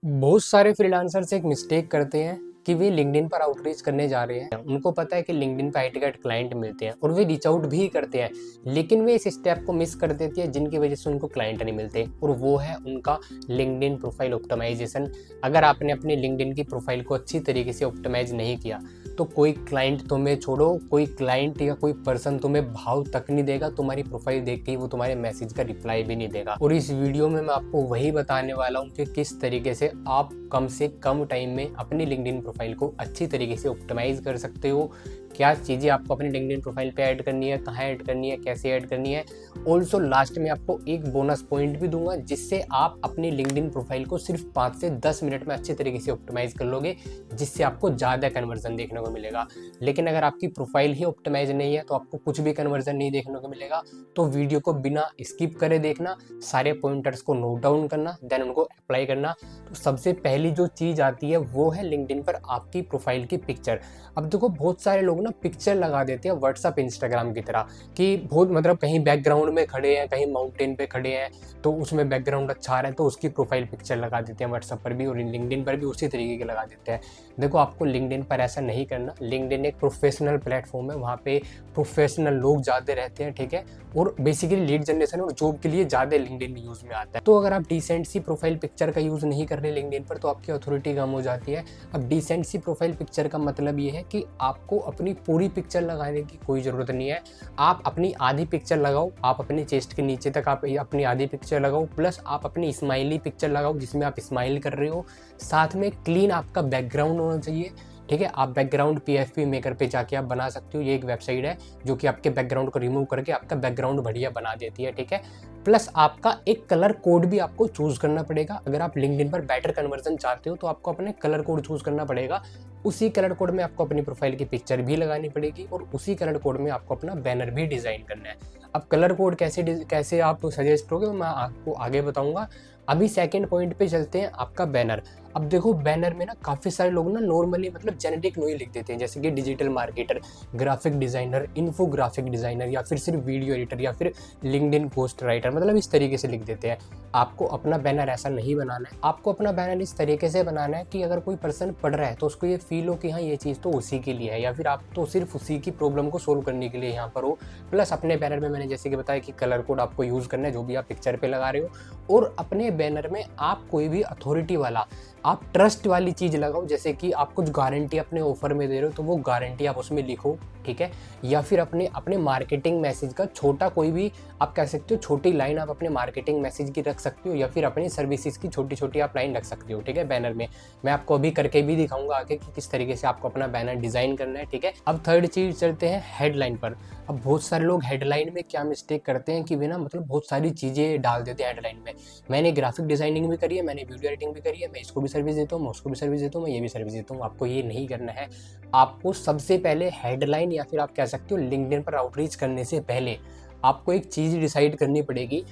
बहुत सारे फ्रीलांसर्स एक मिस्टेक करते हैं कि वे लिंक्डइन पर आउटरीच करने जा रहे हैं। उनको पता है कि लिंक्डइन पर हाई टिकट क्लाइंट मिलते हैं और वे रीच आउट भी करते हैं, लेकिन वे इस स्टेप को मिस कर देते हैं जिनकी वजह से उनको क्लाइंट नहीं मिलते, और वो है उनका लिंक्डइन प्रोफाइल ऑप्टिमाइजेशन। अगर आपने अपने लिंक्डइन की प्रोफाइल को अच्छी तरीके से ऑप्टिमाइज नहीं किया तो कोई क्लाइंट तुम्हें छोड़ो, कोई क्लाइंट या कोई पर्सन तुम्हें भाव तक नहीं देगा, तुम्हारी प्रोफाइल देख के वो तुम्हारे मैसेज का रिप्लाई भी नहीं देगा। और इस वीडियो में मैं आपको वही बताने वाला हूँ कि किस तरीके से आप कम से कम टाइम में अपनी लिंक्डइन प्रोफाइल को अच्छी तरीके से ऑप्टिमाइज कर सकते हो। क्या चीज़ें आपको अपनी लिंक्डइन प्रोफाइल पे ऐड करनी है, कहाँ ऐड करनी है, कैसे ऐड करनी है। ऑल्सो लास्ट में आपको एक बोनस पॉइंट भी दूंगा जिससे आप अपनी लिंक्डइन प्रोफाइल को सिर्फ 5 से 10 मिनट में अच्छी तरीके से ऑप्टिमाइज कर लोगे, जिससे आपको ज़्यादा कन्वर्जन देखने को मिलेगा। लेकिन अगर आपकी प्रोफाइल ही ऑप्टिमाइज नहीं है तो आपको कुछ भी कन्वर्जन नहीं देखने को मिलेगा। तो वीडियो को बिना स्किप करे देखना, सारे पॉइंटर्स को नोट डाउन करना, देन उनको अप्लाई करना। तो सबसे पहली जो चीज़ आती है वो है लिंक्डइन पर आपकी प्रोफाइल की पिक्चर। अब देखो, बहुत सारे लोग ना पिक्चर लगा देते हैं व्हाट्सअप इंस्टाग्राम की तरह, कि बहुत मतलब कहीं बैकग्राउंड में खड़े हैं, कहीं माउंटेन पे खड़े हैं तो उसमें बैकग्राउंड अच्छा आ रहा है तो उसकी प्रोफाइल पिक्चर लगा देते हैं व्हाट्सअप पर भी, और लिंक्डइन पर भी उसी तरीके के लगा देते हैं। देखो, आपको लिंक्डइन पर ऐसा नहीं करना। लिंक्डइन एक प्रोफेशनल प्लेटफॉर्म है, वहाँ पे प्रोफेशनल लोग ज़्यादा रहते हैं, ठीक है, और बेसिकली लीड जनरेशन और जॉब के लिए ज़्यादा लिंक्डइन यूज़ में आता है। तो अगर आप डिसेंट सी प्रोफाइल पिक्चर का यूज़ नहीं कर रहे लिंक्डइन पर तो आपकी अथॉरिटी कम हो जाती है। अब डिसेंट सी प्रोफाइल पिक्चर का मतलब ये है कि आपको अपनी पूरी पिक्चर लगाने की कोई ज़रूरत नहीं है। आप अपनी आधी पिक्चर लगाओ, आप अपनी चेस्ट के नीचे तक आप अपनी आधी पिक्चर लगाओ, प्लस आप अपनी स्माइली पिक्चर लगाओ जिसमें आप स्माइल कर रहे हो। साथ में क्लीन आपका बैकग्राउंड होना चाहिए, ठीक है। आप बैकग्राउंड पीएफपी मेकर पे जाके आप बना सकते हो। ये एक वेबसाइट है जो कि आपके बैकग्राउंड को रिमूव करके आपका बैकग्राउंड बढ़िया बना देती है, ठीक है। प्लस आपका एक कलर कोड भी आपको चूज करना पड़ेगा। अगर आप लिंक्डइन पर बेटर कन्वर्जन चाहते हो तो आपको अपने कलर कोड चूज करना पड़ेगा। उसी कलर कोड में आपको अपनी प्रोफाइल की पिक्चर भी लगानी पड़ेगी और उसी कलर कोड में आपको अपना बैनर भी डिजाइन करना है। अब कलर कोड कैसे आप सजेस्ट करोगे मैं आपको आगे बताऊंगा। अभी सेकंड पॉइंट पे चलते हैं, आपका बैनर। अब देखो, बैनर में ना काफ़ी सारे लोग ना नॉर्मली मतलब जेनेटिक नो ही लिख देते हैं, जैसे कि digital marketer, graphic designer, infographic designer, या फिर सिर्फ वीडियो एडिटर, या फिर लिंक्डइन पोस्ट राइटर, मतलब इस तरीके से लिख देते हैं। आपको अपना बैनर ऐसा नहीं बनाना है। आपको अपना बैनर इस तरीके से बनाना है कि अगर कोई पर्सन पढ़ रहा है तो उसको ये फील हो कि हाँ, ये चीज़ तो उसी के लिए है, या फिर आप तो सिर्फ उसी की प्रॉब्लम को सोल्व करने के लिए यहाँ पर हो। प्लस अपने बैनर में मैंने जैसे कि बताया कि कलर कोड आपको यूज़ करना है जो भी आप पिक्चर पे लगा रहे हो, और अपने बैनर में आप कोई भी अथॉरिटी वाला, आप ट्रस्ट वाली चीज़ लगाओ। जैसे कि आप कुछ गारंटी अपने ऑफर में दे रहे हो तो वो गारंटी आप उसमें लिखो, ठीक है। या फिर अपने अपने मार्केटिंग मैसेज का छोटा कोई भी आप कह सकते हो, छोटी लाइन आप अपने मार्केटिंग मैसेज की रख सकते हो, या फिर अपनी सर्विसेज की छोटी छोटी आप लाइन रख सकते हो, ठीक है, बैनर में। मैं आपको अभी करके भी दिखाऊंगा आगे कि किस तरीके से आपको अपना बैनर डिजाइन करना है, ठीक है। अब थर्ड चीज चलते हैं हेडलाइन पर। अब बहुत सारे लोग हेडलाइन में क्या मिस्टेक करते हैं कि वे ना मतलब बहुत सारी चीज़ें डाल देते हैं हेडलाइन में। मैंने ग्राफिक डिजाइनिंग भी करी है, मैंने वीडियो एडिटिंग भी करी है, मैं इसको भी सर्विस देता हूँ, मैं उसको भी सर्विस देता हूँ, मैं ये भी सर्विस देता हूँ। आपको ये नहीं करना है। आपको सबसे पहले हेडलाइन, या फिर आप कह सकते हो लिंक्डइन पर आउटरीच करने से पहले आपको एक चीज़ डिसाइड करनी पड़ेगी।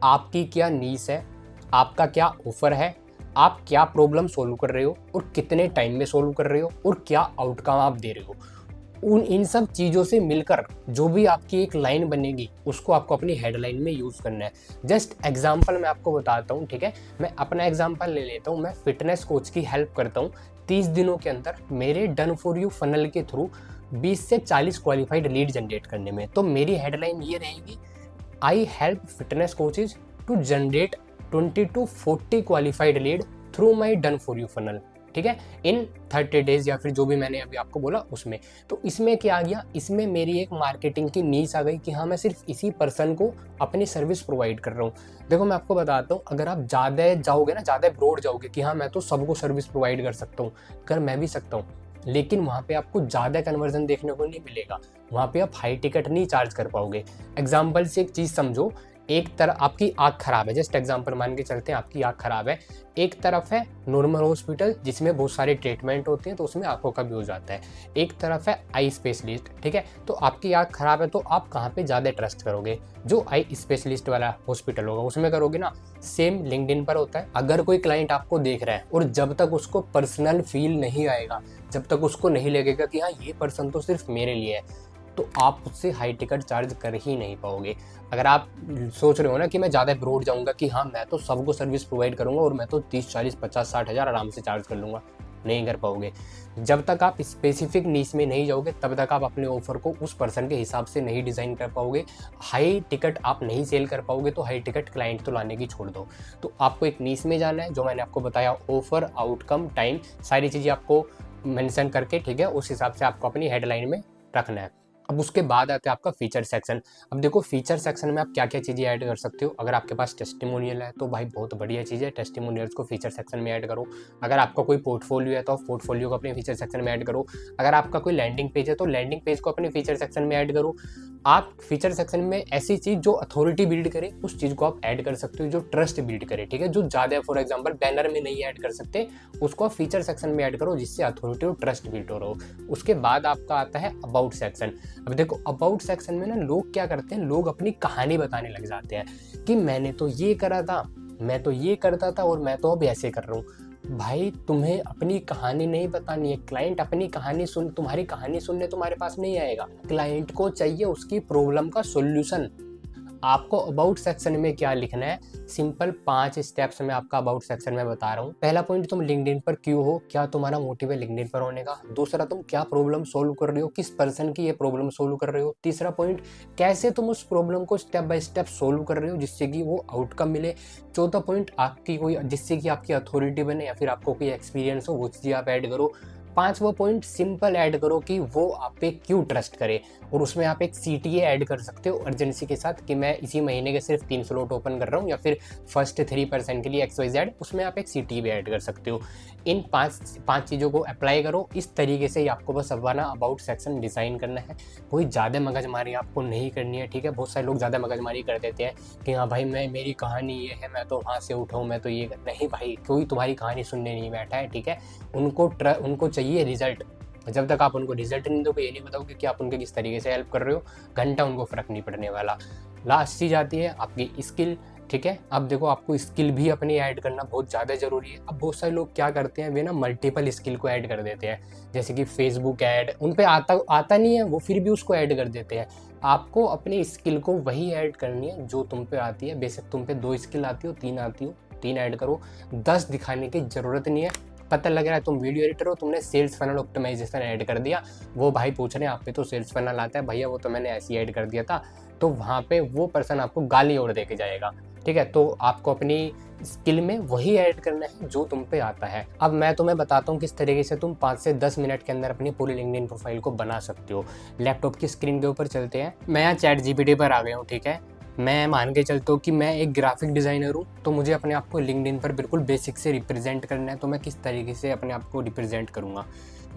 आपकी क्या नीश है, आपका क्या ऑफर है, आप क्या प्रॉब्लम सोल्व कर रहे हो और कितने टाइम में सोल्व कर रहे हो, और क्या आउटकम आप दे रहे हो। इन सब चीज़ों से मिलकर जो भी आपकी एक लाइन बनेगी उसको आपको अपनी हेडलाइन में यूज़ करना है। जस्ट एग्जांपल मैं आपको बताता हूँ, ठीक है। मैं अपना एग्जांपल ले लेता हूँ। मैं फिटनेस कोच की हेल्प करता हूँ। 30 दिनों के अंदर मेरे डन फॉर यू फनल के थ्रू 20 से 40 क्वालिफाइड लीड जनरेट करने में। तो मेरी हेडलाइन ये रहेगी, I help fitness coaches to generate 20 to 40 qualified lead through my done for you funnel, ठीक है, इन 30 डेज, या फिर जो भी मैंने अभी आपको बोला उसमें। तो इसमें क्या आ गया, इसमें मेरी एक मार्केटिंग की नीश आ गई कि हाँ, मैं सिर्फ इसी पर्सन को अपनी सर्विस प्रोवाइड कर रहा हूँ। देखो, मैं आपको बताता हूँ, अगर आप ज़्यादा जाओगे ना, ज़्यादा ब्रॉड जाओगे कि हाँ मैं तो सबको सर्विस प्रोवाइड कर सकता हूँ, कर मैं भी सकता हूँ, लेकिन वहाँ पे आपको ज़्यादा कन्वर्जन देखने को नहीं मिलेगा। वहाँ पे आप हाई टिकट नहीं चार्ज कर पाओगे। एग्जाम्पल से एक चीज़ समझो, एक तरफ आपकी आँख खराब है, जस्ट एग्जांपल मान के चलते हैं, आपकी आँख खराब है। एक तरफ है नॉर्मल हॉस्पिटल जिसमें बहुत सारे ट्रीटमेंट होते हैं तो उसमें आंखों का भी हो जाता है। एक तरफ है आई स्पेशलिस्ट, ठीक है। तो आपकी आँख खराब है तो आप कहाँ पे ज़्यादा ट्रस्ट करोगे? जो आई स्पेशलिस्ट वाला हॉस्पिटल होगा उसमें करोगे ना। सेम लिंक्डइन पर होता है। अगर कोई क्लाइंट आपको देख रहा है और जब तक उसको पर्सनल फील नहीं आएगा, जब तक उसको नहीं लगेगा कि हाँ ये पर्सन तो सिर्फ मेरे लिए है, तो आप उससे हाई टिकट चार्ज कर ही नहीं पाओगे। अगर आप सोच रहे हो ना कि मैं ज़्यादा ब्रॉड जाऊँगा कि हाँ मैं तो सबको सर्विस प्रोवाइड करूँगा और मैं तो 30, 40, 50, 60 हज़ार आराम से चार्ज कर लूँगा, नहीं कर पाओगे। जब तक आप स्पेसिफिक नीश में नहीं जाओगे तब तक आप अपने ऑफर को उस पर्सन के हिसाब से नहीं डिज़ाइन कर पाओगे। हाई टिकट आप नहीं सेल कर पाओगे तो हाई टिकट क्लाइंट तो लाने की छोड़ दो। तो आपको एक नीश में जाना है, जो मैंने आपको बताया ऑफर, आउटकम, टाइम, सारी चीज़ें आपको मेंशन करके, ठीक है, उस हिसाब से आपको अपनी हेडलाइन में रखना है। अब उसके बाद आता है आपका फीचर सेक्शन। अब देखो फीचर सेक्शन में आप क्या क्या चीज़ें ऐड कर सकते हो। अगर आपके पास टेस्टिमोनियल है तो भाई बहुत बढ़िया चीज़ है, टेस्टिमोनियल्स को फीचर सेक्शन में ऐड करो। अगर आपका कोई पोर्टफोलियो है तो आप पोर्टफोलियो को अपने फीचर सेक्शन में ऐड करो। अगर आपका कोई लैंडिंग पेज है तो लैंडिंग पेज को अपने फीचर सेक्शन में ऐड करो। आप फीचर सेक्शन में ऐसी चीज़ जो अथॉरिटी बिल्ड करे उस चीज़ को आप ऐड कर सकते हो, जो ट्रस्ट बिल्ड करे, ठीक है। जो ज़्यादा फॉर एग्जांपल बैनर में नहीं ऐड कर सकते उसको आप फीचर सेक्शन में ऐड करो, जिससे अथॉरिटी और ट्रस्ट बिल्ड हो रहो। उसके बाद आपका आता है अबाउट सेक्शन। अब देखो अबाउट सेक्शन में ना लोग क्या करते हैं, लोग अपनी कहानी बताने लग जाते हैं कि मैंने तो ये करा था, मैं तो ये करता था और मैं तो अब ऐसे कर रहा हूँ। भाई तुम्हें अपनी कहानी नहीं बतानी है, क्लाइंट अपनी कहानी तुम्हारी कहानी सुनने तुम्हारे पास नहीं आएगा। क्लाइंट को चाहिए उसकी प्रॉब्लम का सॉल्यूशन। आपको अबाउट सेक्शन में क्या लिखना है, सिंपल 5 स्टेप्स में आपका अबाउट सेक्शन में बता रहा हूँ। पहला पॉइंट, तुम लिंक्डइन पर क्यों हो, क्या तुम्हारा मोटिव है लिंक्डइन पर होने का। दूसरा, तुम क्या प्रॉब्लम सोल्व कर रहे हो, किस पर्सन की ये प्रॉब्लम सोल्व कर रहे हो। तीसरा पॉइंट, कैसे तुम उस प्रॉब्लम को स्टेप बाय स्टेप सोल्व कर रहे हो जिससे कि वो आउटकम मिले। चौथा पॉइंट, आपकी कोई जिससे कि आपकी अथॉरिटी बने या फिर आपको कोई एक्सपीरियंस हो वो चीज़ें आप ऐड करो। पांचवा पॉइंट, सिंपल ऐड करो कि वो आप पे क्यों ट्रस्ट करे, और उसमें आप एक CTA ऐड कर सकते हो अर्जेंसी के साथ कि मैं इसी महीने के सिर्फ 3 स्लॉट ओपन कर रहा हूँ, या फिर फर्स्ट 3% के लिए XYZ, उसमें आप एक CTA भी ऐड कर सकते हो। इन पांच चीज़ों को अप्लाई करो। इस तरीके से ही आपको बस अपना अबाउट सेक्शन डिज़ाइन करना है। कोई ज़्यादा मगजमारी आपको नहीं करनी है, ठीक है। बहुत सारे लोग ज़्यादा मगजमारी कर देते हैं कि हाँ भाई मेरी कहानी ये है, मैं तो वहाँ से उठाऊँ, मैं तो ये नहीं भाई, कोई तुम्हारी कहानी सुनने नहीं बैठा है, ठीक है। उनको चाहिए रिजल्ट। जब तक आप उनको रिजल्ट नहीं दोगे, ये नहीं बताओगे कि आप उनके किस तरीके से हेल्प कर रहे हो, घंटा उनको फ़र्क नहीं पड़ने वाला। लास्ट चीज़ आती है आपकी स्किल, ठीक है। अब देखो आपको स्किल भी अपनी ऐड करना बहुत ज़्यादा ज़रूरी है। अब बहुत सारे लोग क्या करते हैं, वे ना मल्टीपल स्किल को ऐड कर देते हैं, जैसे कि फेसबुक ऐड, उन पे आता नहीं है, वो फिर भी उसको ऐड कर देते हैं। आपको अपनी स्किल को वही ऐड करनी है जो तुम पे आती है। बेशक तुम पे 2 स्किल आती हो, 3 आती हो, 3 ऐड करो, 10 दिखाने की ज़रूरत नहीं है। पता लग रहा है तुम वीडियो एडिटर हो, तुमने सेल्स फनल ऑप्टिमाइजेशन ऐड कर दिया, वो भाई पूछ रहे हैं आप पे तो सेल्स फनल आता है भैया, वो तो मैंने ऐसे ही ऐड कर दिया था, तो वहाँ पे वो पर्सन आपको गाली और दे के जाएगा, ठीक है। तो आपको अपनी स्किल में वही ऐड करना है जो तुम पे आता है। अब मैं तुम्हें बताता हूँ किस तरीके से तुम 5 से 10 मिनट के अंदर अपनी पूरी लिंक्डइन प्रोफाइल को बना सकते हो। लैपटॉप की स्क्रीन के ऊपर चलते हैं। मैं यहाँ ChatGPT पर आ गया हूँ, ठीक है। मैं मान के चलता हूँ कि मैं एक ग्राफिक डिज़ाइनर हूँ, तो मुझे अपने आप को लिंक्डइन पर बिल्कुल बेसिक से रिप्रेजेंट करना है। तो मैं किस तरीके से अपने आप को रिप्रेजेंट करूँगा,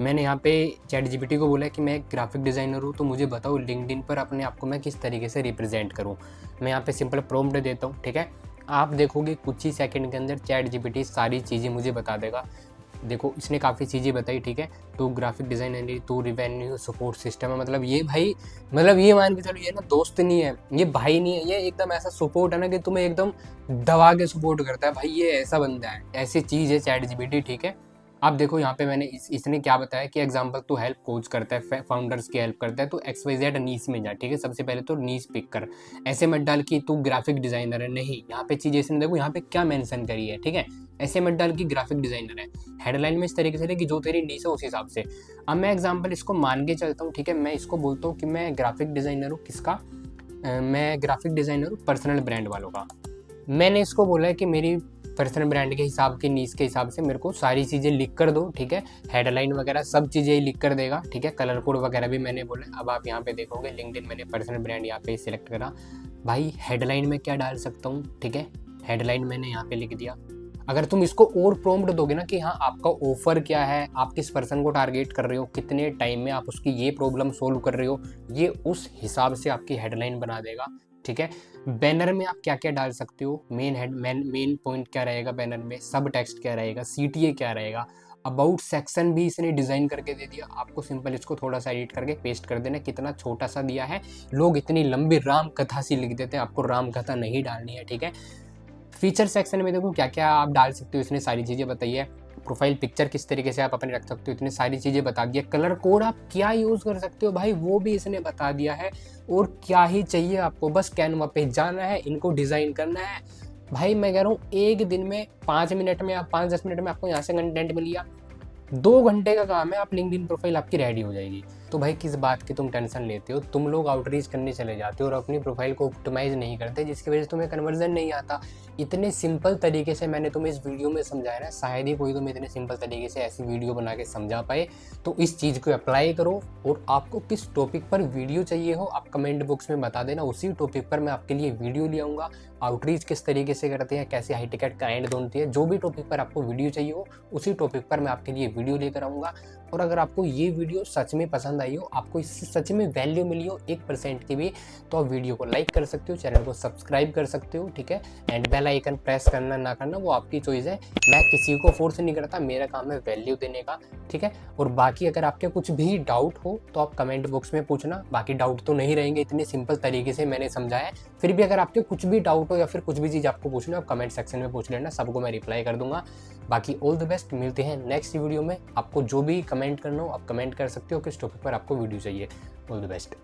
मैंने यहाँ पे ChatGPT को बोला कि मैं एक ग्राफिक डिज़ाइनर हूँ, तो मुझे बताओ लिंक्डइन पर अपने आप को मैं किस तरीके से रिप्रेजेंट करूँ। मैं यहाँ पे सिंपल प्रॉम्प्ट देता हूँ, ठीक है। आप देखोगे कुछ ही सेकंड के अंदर ChatGPT सारी चीज़ें मुझे बता देगा। देखो इसने काफ़ी चीज़ें बताई, ठीक है। तो ग्राफिक डिज़ाइनर, तो रिवेन्यू सपोर्ट सिस्टम है, मतलब ये भाई, मतलब ये मान के चलो ये ना दोस्त नहीं है, ये भाई नहीं है, ये एकदम ऐसा सपोर्ट है ना कि तुम्हें एकदम दबा के सपोर्ट करता है भाई, ये ऐसा बंदा है, ऐसी चीज़ है ChatGPT, ठीक है। आप देखो यहाँ पे मैंने इसने क्या बताया कि एग्जाम्पल तो हेल्प कोच करता है, फाउंडर्स की हेल्प करता है, तो XYZ नीश में जा, ठीक है। सबसे पहले तो नीश पिक कर, ऐसे मत डाल कि तू ग्राफिक डिज़ाइनर है, नहीं, यहाँ पे चीज़ इसने देखो यहाँ पे क्या मेंशन करी है, ठीक है। ऐसे मत डाल कि ग्राफिक डिज़ाइनर है, हेडलाइन में इस तरीके से कि जो तेरी नीश है उस हिसाब से। अब मैं एग्जाम्पल इसको मान के चलता हूँ, ठीक है। मैं इसको बोलता हूँ कि मैं ग्राफिक डिज़ाइनर हूँ, किसका, मैं ग्राफिक डिज़ाइनर हूँ पर्सनल ब्रांड वालों का। मैंने इसको बोला है कि मेरी पर्सनल ब्रांड के हिसाब के नीश के हिसाब से मेरे को सारी चीज़ें लिख कर दो, ठीक है। हेडलाइन वगैरह सब चीज़ें ही लिख कर देगा, ठीक है। कलर कोड वगैरह भी मैंने बोला। अब आप यहाँ पे देखोगे लिंक्डइन मैंने पर्सनल ब्रांड यहाँ पे सिलेक्ट करा, भाई हेडलाइन में क्या डाल सकता हूँ, ठीक है। हेडलाइन मैंने यहाँ पे लिख दिया। अगर तुम इसको और प्रॉम्प्ट दोगे ना कि हाँ आपका ऑफर क्या है, आप किस पर्सन को टारगेट कर रहे हो, कितने टाइम में आप उसकी ये प्रॉब्लम सोल्व कर रहे हो, ये उस हिसाब से आपकी हेडलाइन बना देगा, ठीक है। बैनर में आप क्या क्या डाल सकते हो, मेन पॉइंट क्या रहेगा बैनर में, सब टेक्स्ट क्या रहेगा, CTA क्या रहेगा, अबाउट सेक्शन भी इसने डिज़ाइन करके दे दिया। आपको सिंपल इसको थोड़ा सा एडिट करके पेस्ट कर देना, कितना छोटा सा दिया है। लोग इतनी लंबी राम कथा सी लिख देते हैं, आपको राम कथा नहीं डालनी है, ठीक है। फीचर सेक्शन में देखो क्या क्या आप डाल सकते हो, इसने सारी चीज़ें बताई है। प्रोफाइल पिक्चर किस तरीके से आप अपने रख सकते हो, इतनी सारी चीज़ें बता दिया। कलर कोड आप क्या यूज़ कर सकते हो भाई, वो भी इसने बता दिया है। और क्या ही चाहिए आपको, बस कैनवा पे जाना है, इनको डिज़ाइन करना है। भाई मैं कह रहा हूँ एक दिन में 5 मिनट में, आप 5-10 मिनट में आपको यहाँ से कंटेंट मिल गया। 2 घंटे का काम है, आप लिंक्डइन प्रोफाइल आपकी रेडी हो जाएगी। तो भाई किस बात की तुम टेंशन लेते हो, तुम लोग आउटरीच करने चले जाते हो और अपनी प्रोफाइल को ऑप्टिमाइज नहीं करते, जिसकी वजह से तुम्हें कन्वर्जन नहीं आता। इतने सिंपल तरीके से मैंने तुम्हें इस वीडियो में समझाया ना, शायद ही कोई तुम्हें इतने सिंपल तरीके से ऐसी वीडियो बना के समझा पाए। तो इस चीज़ को अप्लाई करो, और आपको किस टॉपिक पर वीडियो चाहिए हो आप कमेंट बॉक्स में बता देना, उसी टॉपिक पर मैं आपके लिए वीडियो ले आऊँगा। आउटरीच किस तरीके से करते हैं, कैसे हाई टिकट क्लाइंट ढूंढती है, जो भी टॉपिक पर आपको वीडियो चाहिए हो उसी टॉपिक पर मैं आपके लिए वीडियो लेकर आऊँगा। और अगर आपको ये वीडियो सच में पसंद आई हो, आपको इससे सच में वैल्यू मिली हो 1% की भी, तो आप वीडियो को लाइक कर सकते हो, चैनल को सब्सक्राइब कर सकते हो, ठीक है। एंड बेल आइकन प्रेस करना ना करना वो आपकी चॉइस है, मैं किसी को फोर्स नहीं करता, मेरा काम है वैल्यू देने का, ठीक है। और बाकी अगर आपके कुछ भी डाउट हो तो आप कमेंट बॉक्स में पूछना, बाकी डाउट तो नहीं रहेंगे, इतने सिंपल तरीके से मैंने समझाया है। फिर भी अगर आपके कुछ भी डाउट हो या फिर कुछ भी चीज़ आपको पूछना हो, आप कमेंट सेक्शन में पूछ लेना, सबको मैं रिप्लाई कर दूंगा। बाकी ऑल द बेस्ट, मिलते हैं नेक्स्ट वीडियो में। आपको जो भी कमेंट करना हो आप कमेंट कर सकते हो, किस टॉपिक पर आपको वीडियो चाहिए। All the best.